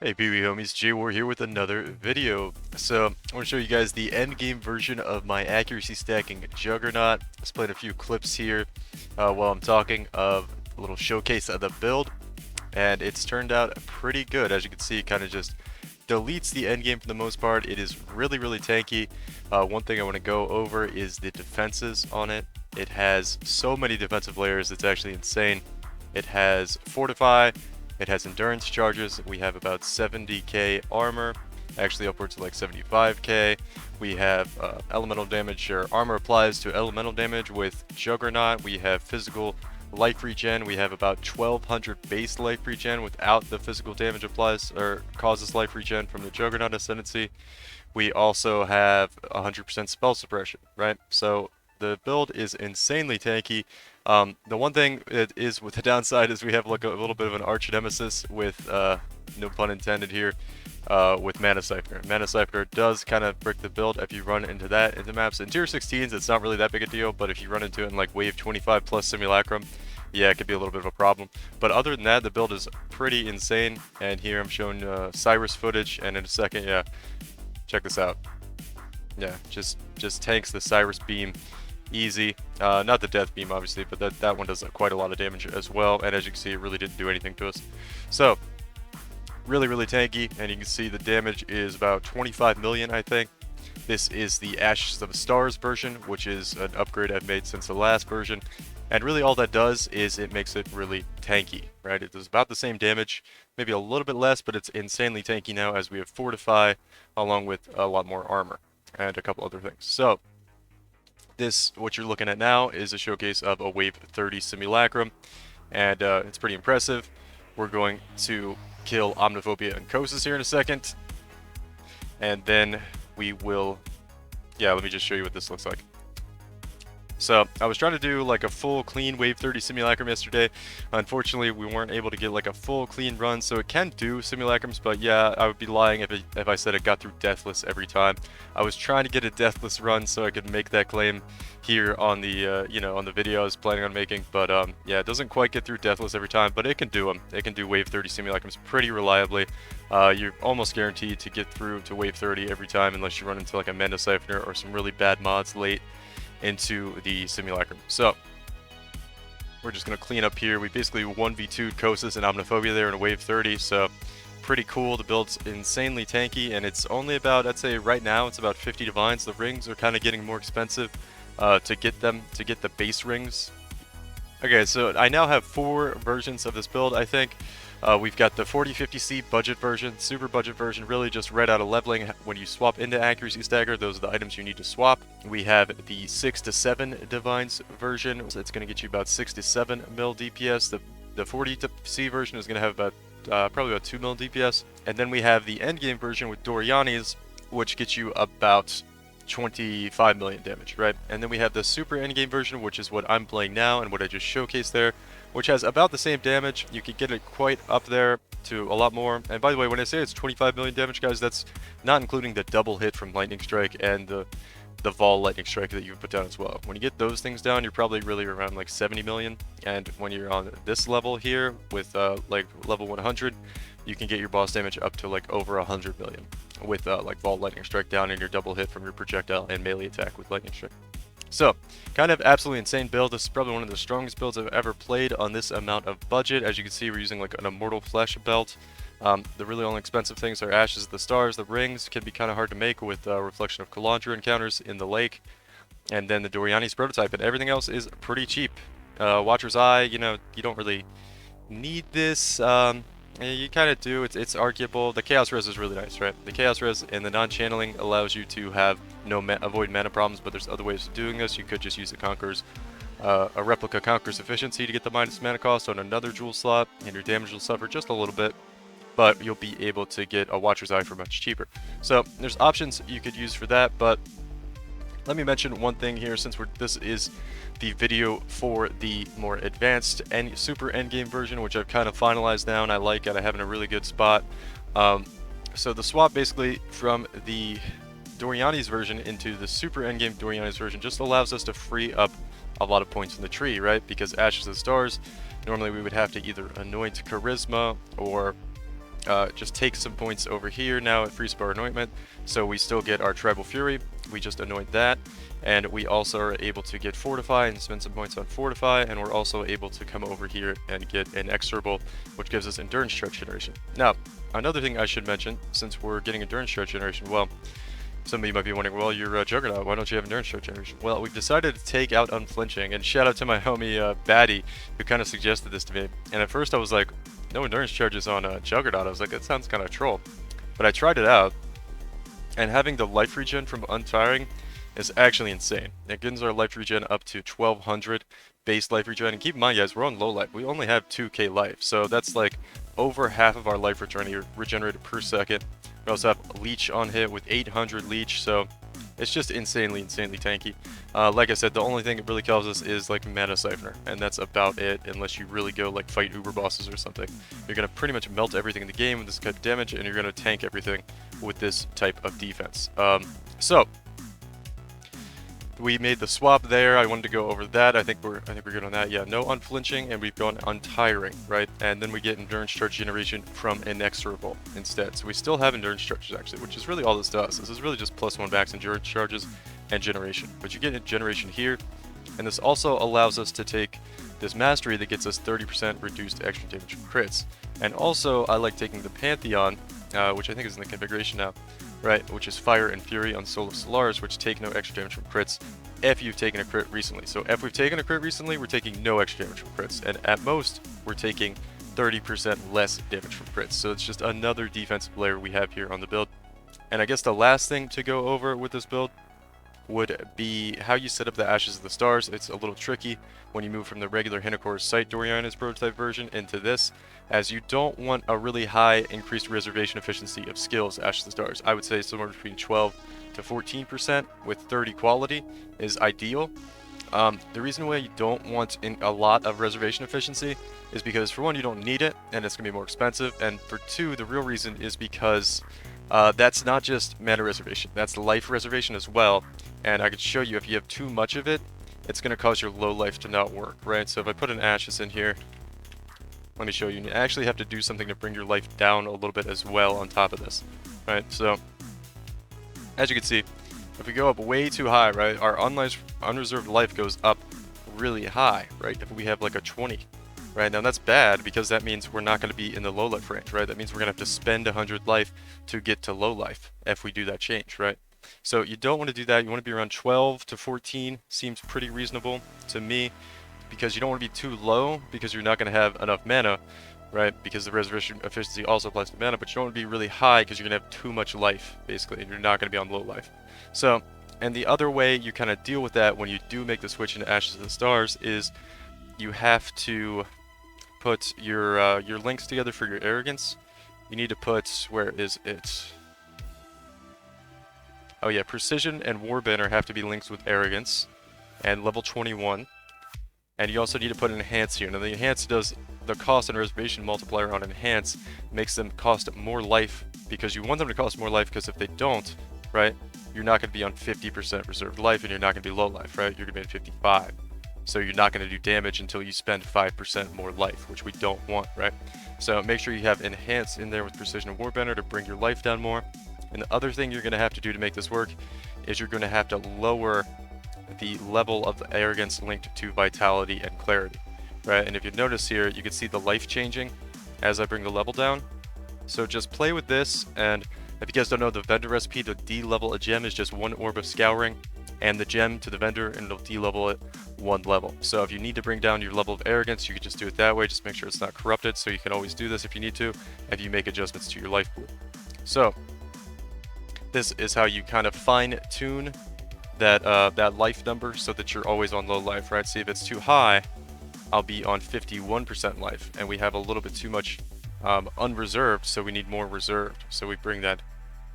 Hey PB homies, J-War here with another video. So I want to show you guys the endgame version of my accuracy stacking Juggernaut. Let's play a few clips here while I'm talking of a little showcase of the build, and it's turned out pretty good. As you can see, it kind of just deletes the endgame for the most part. It is really tanky. One thing I want to go over is the defenses on it. It has so many defensive layers, it's actually insane. It has Fortify. It has endurance charges. We have about 70k armor, actually upwards to like 75k. We have elemental damage, or armor applies to elemental damage with Juggernaut. We have physical life regen. We have about 1200 base life regen without the physical damage applies or causes life regen from the Juggernaut ascendancy. We also have 100% spell suppression, right? So the build is insanely tanky. The one thing it is with the downside is we have like a little bit of an arch nemesis with, no pun intended here, with Mana Siphoner. Mana Siphoner does kind of brick the build if you run into that into maps. In tier 16s, it's not really that big a deal, but if you run into it in like wave 25 plus Simulacrum, yeah, it could be a little bit of a problem. But other than that, the build is pretty insane. And here I'm showing Cyrus footage, and in a second, yeah, check this out. Yeah, just tanks the Cyrus beam. Easy. Not the death beam obviously, but that one does quite a lot of damage as well, and as you can see, it really didn't do anything to us. So really tanky, and you can see the damage is about 25 million, I think. This is the Ashes of the Stars version, which is an upgrade I've made since the last version, and really all that does is it makes it really tanky, right? It does about the same damage, maybe a little bit less, but it's insanely tanky now as we have Fortify along with a lot more armor and a couple other things. So this, what you're looking at now, is a showcase of a wave 30 Simulacrum, and it's pretty impressive. We're going to kill Omniphobia and Kosis here in a second, and then we will, yeah, let me just show you what this looks like. So I was trying to do like a full clean wave 30 Simulacrum yesterday. Unfortunately, we weren't able to get like a full clean run, so it can do Simulacrums, but yeah, I would be lying if I said it got through deathless every time. I was trying to get a deathless run so I could make that claim here on the you know, on the video I was planning on making, but yeah, it doesn't quite get through deathless every time, but it can do them. It can do wave 30 Simulacrums pretty reliably. You're almost guaranteed to get through to wave 30 every time unless you run into like a Mana Siphoner or some really bad mods late into the Simulacrum. So we're just going to clean up here. We basically 1v2'd Kosis and Omniphobia there in a wave 30, so pretty cool. The build's insanely tanky, and it's only about, I'd say right now, it's about 50 divines. The rings are kind of getting more expensive to get the base rings. Okay, so I now have 4 versions of this build, I think. We've got the 4050C budget version, super budget version, really just right out of leveling. When you swap into Accuracy Stagger, those are the items you need to swap. We have the 6 to 7 Divines version, so it's going to get you about 6 to 7 mil DPS. The 40C version is going to have about probably about 2 mil DPS. And then we have the endgame version with Doryani's, which gets you about 25 million damage, right? And then we have the super endgame version, which is what I'm playing now and what I just showcased there, which has about the same damage. You can get it quite up there to a lot more. And by the way, when I say it's 25 million damage, guys, that's not including the double hit from Lightning Strike and the Vol Lightning Strike that you can put down as well. When you get those things down, you're probably really around like 70 million. And when you're on this level here with like level 100, you can get your boss damage up to like over 100 million with like Vol Lightning Strike down and your double hit from your projectile and melee attack with Lightning Strike. So, kind of absolutely insane build. This is probably one of the strongest builds I've ever played on this amount of budget. As you can see, we're using like an Immortal Flesh belt. The really only expensive things are Ashes of the Stars. The rings can be kind of hard to make with Reflection of Kalandra encounters in the lake. And then the Doryani's prototype, and everything else is pretty cheap. Watcher's Eye, you know, you don't really need this. You kind of do. It's arguable. The Chaos Res is really nice, right? The Chaos Res and the non-channeling allows you to have avoid mana problems, but there's other ways of doing this. You could just use a replica Conqueror's Efficiency to get the minus mana cost on another jewel slot, and your damage will suffer just a little bit, but you'll be able to get a Watcher's Eye for much cheaper. So there's options you could use for that, but let me mention one thing here, since this is the video for the more advanced and super endgame version, which I've kind of finalized now and I like it. I have in a really good spot. So the swap basically from the Doryani's version into the super endgame Doryani's version just allows us to free up a lot of points in the tree, right? Because Ashes of the Stars, normally we would have to either anoint Charisma or just take some points over here now at Free Spar Anointment. So we still get our Tribal Fury. We just anoint that. And we also are able to get Fortify and spend some points on Fortify. And we're also able to come over here and get an Exorable, which gives us Endurance Charge Generation. Now, another thing I should mention, since we're getting Endurance Charge Generation, well, some of you might be wondering, well, you're a Juggernaut, why don't you have Endurance Charge Generation? Well, we've decided to take out Unflinching, and shout out to my homie Batty, who kind of suggested this to me. And at first I was like, no Endurance Charges on Juggernaut. I was like, that sounds kind of troll. But I tried it out, and having the life regen from Untiring is actually insane. It gives our life regen up to 1200 base life regen. And keep in mind, guys, we're on low life. We only have 2k life, so that's like over half of our life regenerated per second. We also have Leech on hit with 800 Leech, so it's just insanely tanky. Like I said, the only thing it really kills us is like Mana Siphoner, and that's about it, unless you really go like fight Uber bosses or something. You're going to pretty much melt everything in the game with this type of damage, and you're going to tank everything with this type of defense. So we made the swap there. I wanted to go over that. I think we're good on that. Yeah, no Unflinching, and we've gone Untiring, right? And then we get Endurance Charge Generation from Inexorable instead. So we still have Endurance Charges actually, which is really all this does. This is really just +1 max Endurance Charges and Generation. But you get a Generation here, and this also allows us to take this Mastery that gets us 30% reduced extra damage from crits. And also, I like taking the Pantheon, which I think is in the configuration now, right, which is Fire and Fury on Soul of Solaris, which take no extra damage from crits if you've taken a crit recently. So if we've taken a crit recently, we're taking no extra damage from crits, and at most, we're taking 30% less damage from crits. So it's just another defensive layer we have here on the build. And I guess the last thing to go over with this build would be how you set up the Ashes of the Stars. It's a little tricky when you move from the regular Hinocor's Sight Doryani's prototype version into this, as you don't want a really high increased reservation efficiency of skills Ashes of the Stars. I would say somewhere between 12 to 14% with 30 quality is ideal. The reason why you don't want a lot of reservation efficiency is because, for one, you don't need it and it's going to be more expensive, and for two, the real reason is because that's not just mana reservation, that's life reservation as well. And I could show you, if you have too much of it, it's going to cause your low life to not work, right? So if I put an Ashes in here, let me show you. You actually have to do something to bring your life down a little bit as well on top of this, right? So as you can see, if we go up way too high, right, our unreserved life goes up really high, right? If we have like a 20, right? Now that's bad because that means we're not going to be in the low life range, right? That means we're going to have to spend 100 life to get to low life if we do that change, right? So you don't want to do that. You want to be around 12 to 14, seems pretty reasonable to me, because you don't want to be too low because you're not going to have enough mana, right? Because the reservation efficiency also applies to mana, but you don't want to be really high because you're going to have too much life, basically, and you're not going to be on low life. So, and the other way you kind of deal with that when you do make the switch into Ashes of the Stars is you have to put your links together for your arrogance. You need to put, where is it? Oh yeah, Precision and Warbanner have to be linked with Arrogance and level 21. And you also need to put an Enhance here. Now the Enhance does the cost and reservation multiplier on Enhance, makes them cost more life because you want them to cost more life, because if they don't, right, you're not going to be on 50% reserved life and you're not going to be low life, right? You're going to be at 55. So you're not going to do damage until you spend 5% more life, which we don't want, right? So make sure you have Enhance in there with Precision and Warbender to bring your life down more. And the other thing you're going to have to do to make this work is you're going to have to lower the level of the Arrogance linked to Vitality and Clarity, right? And if you notice here, you can see the life changing as I bring the level down. So just play with this, and if you guys don't know the vendor recipe, to D-level a gem is just 1 orb of Scouring, and the gem to the vendor, and it'll D-level it 1 level. So if you need to bring down your level of Arrogance, you can just do it that way. Just make sure it's not corrupted, so you can always do this if you need to, if you make adjustments to your life pool. So this is how you kind of fine-tune that life number so that you're always on low life, right? See, if it's too high, I'll be on 51% life, and we have a little bit too much unreserved, so we need more reserved. So we bring that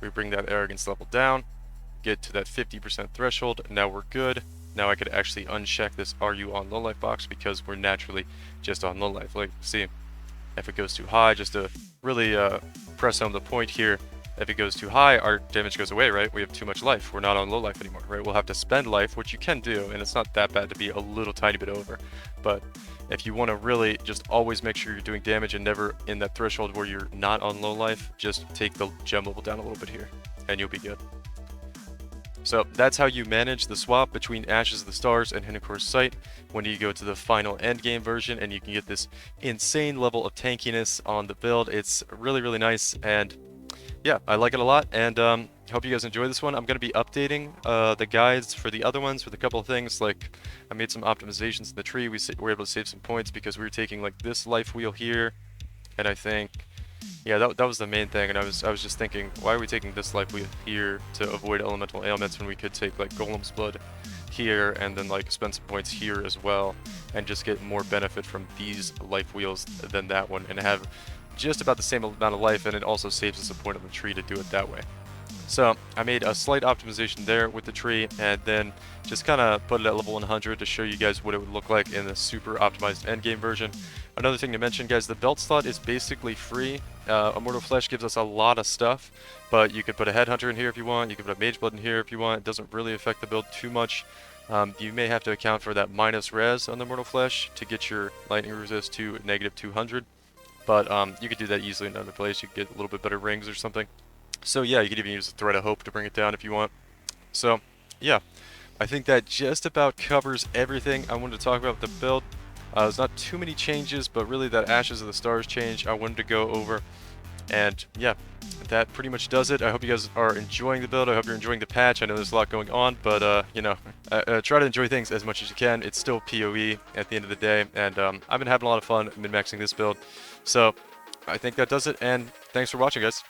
Arrogance level down, get to that 50% threshold. Now we're good. Now I could actually uncheck this "Are you on low life" box, because we're naturally just on low life. Like, see, if it goes too high, just to really press home the point here, If it goes too high, our damage goes away, right? We have too much life. We're not on low life anymore, right? We'll have to spend life, which you can do, and it's not that bad to be a little tiny bit over. But if you want to really just always make sure you're doing damage and never in that threshold where you're not on low life, just take the gem level down a little bit here, and you'll be good. So that's how you manage the swap between Ashes of the Stars and Hinnakor's Sight when you go to the final endgame version, and you can get this insane level of tankiness on the build. It's really, really nice, and yeah, I like it a lot, and hope you guys enjoy this one. I'm going to be updating the guides for the other ones with a couple of things, like I made some optimizations in the tree. We were able to save some points because we were taking like this life wheel here, and I think, yeah, that was the main thing. And I was just thinking, why are we taking this life wheel here to avoid elemental ailments when we could take like Golem's Blood here and then like spend some points here as well and just get more benefit from these life wheels than that one and have just about the same amount of life, and it also saves us a point on the tree to do it that way. So I made a slight optimization there with the tree, and then just kind of put it at level 100 to show you guys what it would look like in the super optimized endgame version. Another thing to mention, guys, the belt slot is basically free. Immortal Flesh gives us a lot of stuff, but you could put a Headhunter in here if you want, you could put a Mage Blood in here if you want. It doesn't really affect the build too much. You may have to account for that minus res on the Immortal Flesh to get your lightning resist to -200. But you could do that easily in another place. You could get a little bit better rings or something. So yeah, you could even use the Thread of Hope to bring it down if you want. So yeah, I think that just about covers everything I wanted to talk about with the build. There's not too many changes, but really that Ashes of the Stars change I wanted to go over. And yeah, that pretty much does it. I hope you guys are enjoying the build. I hope you're enjoying the patch. I know there's a lot going on, but you know, try to enjoy things as much as you can. It's still PoE at the end of the day, and I've been having a lot of fun min-maxing this build. So I think that does it, and thanks for watching, guys.